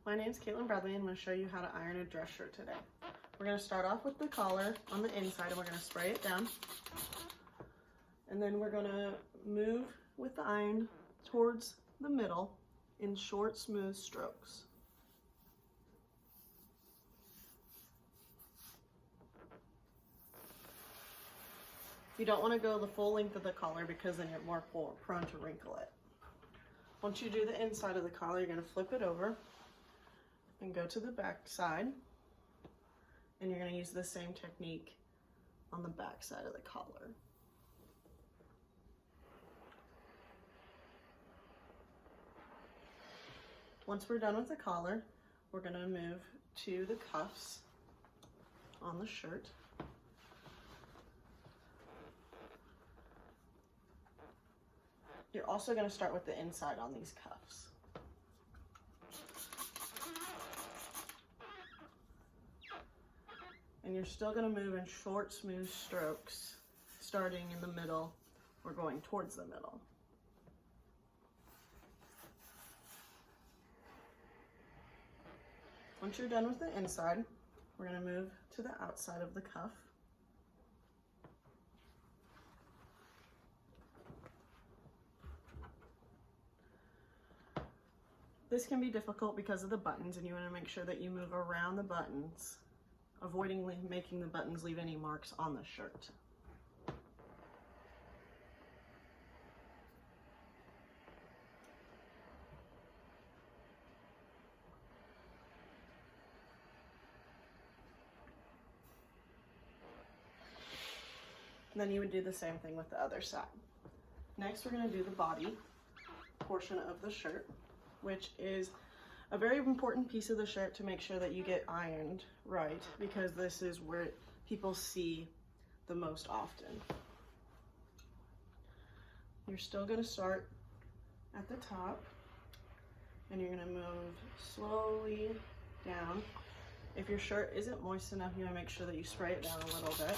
My name is Caitlin Bradley, and I'm going to show you how to iron a dress shirt today. We're going to start off with the collar on the inside, and we're going to spray it down. And then we're going to move with the iron towards the middle in short, smooth strokes. You don't want to go the full length of the collar because then you're more prone to wrinkle it. Once you do the inside of the collar, you're going to flip it over and go to the back side, and you're going to use the same technique on the back side of the collar. Once we're done with the collar, we're going to move to the cuffs on the shirt. You're also going to start with the inside on these cuffs. And you're still going to move in short, smooth strokes, starting in the middle or going towards the middle. Once you're done with the inside, we're going to move to the outside of the cuff. This can be difficult because of the buttons, and you want to make sure that you move around the buttons, avoiding making the buttons leave any marks on the shirt. And then you would do the same thing with the other side. Next, we're going to do the body portion of the shirt, which is a very important piece of the shirt to make sure that you get ironed right, because this is where people see the most often. You're still going to start at the top, and you're going to move slowly down. If your shirt isn't moist enough, you want to make sure that you spray it down a little bit.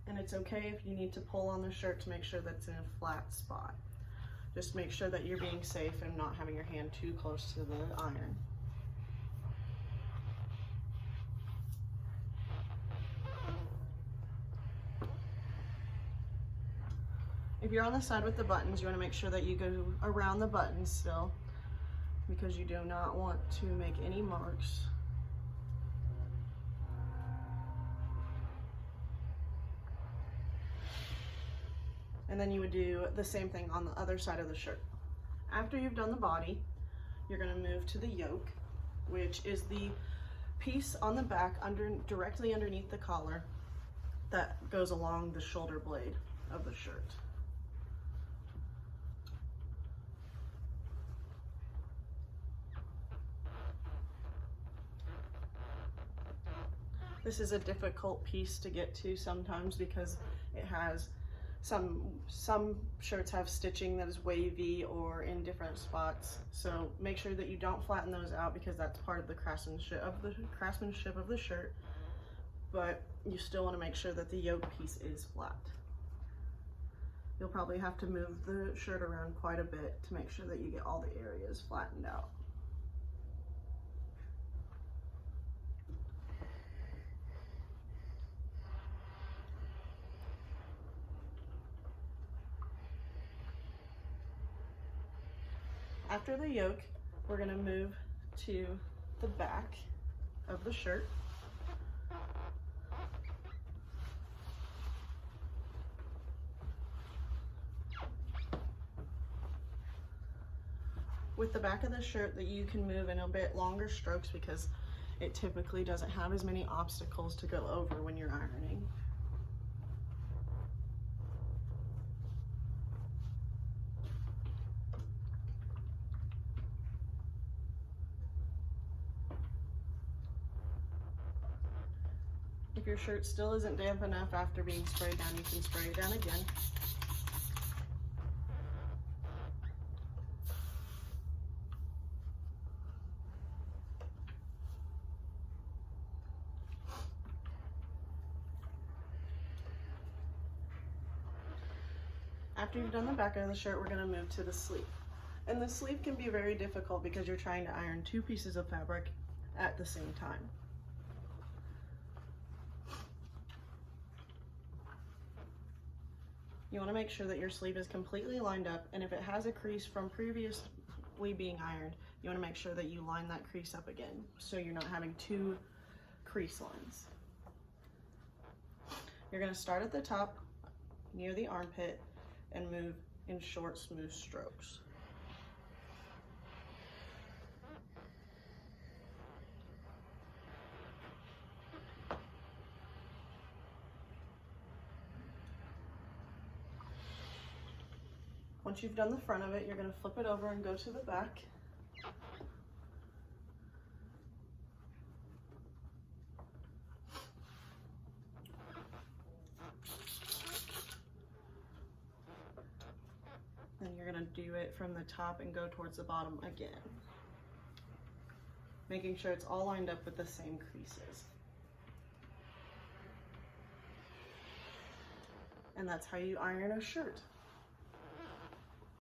And it's okay if you need to pull on the shirt to make sure that's in a flat spot. Just make sure that you're being safe and not having your hand too close to the iron. If you're on the side with the buttons, you want to make sure that you go around the buttons still, because you do not want to make any marks. And then you would do the same thing on the other side of the shirt. After you've done the body, you're going to move to the yoke, which is the piece on the back directly underneath the collar that goes along the shoulder blade of the shirt. This is a difficult piece to get to sometimes because it has some shirts have stitching that is wavy or in different spots, so make sure that you don't flatten those out because that's part of the craftsmanship of the shirt, but you still want to make sure that the yoke piece is flat. You'll probably have to move the shirt around quite a bit to make sure that you get all the areas flattened out. After the yoke, we're going to move to the back of the shirt. With the back of the shirt, that you can move in a bit longer strokes because it typically doesn't have as many obstacles to go over when you're ironing. If your shirt still isn't damp enough after being sprayed down, you can spray it down again. after you've done the back of the shirt, we're gonna move to the sleeve. And the sleeve can be very difficult because you're trying to iron two pieces of fabric at the same time. You want to make sure that your sleeve is completely lined up, and if it has a crease from previously being ironed, you want to make sure that you line that crease up again so you're not having two crease lines. You're going to start at the top near the armpit and move in short, smooth strokes. Once you've done the front of it, you're going to flip it over and go to the back. Then you're going to do it from the top and go towards the bottom again, making sure it's all lined up with the same creases. And that's how you iron a shirt.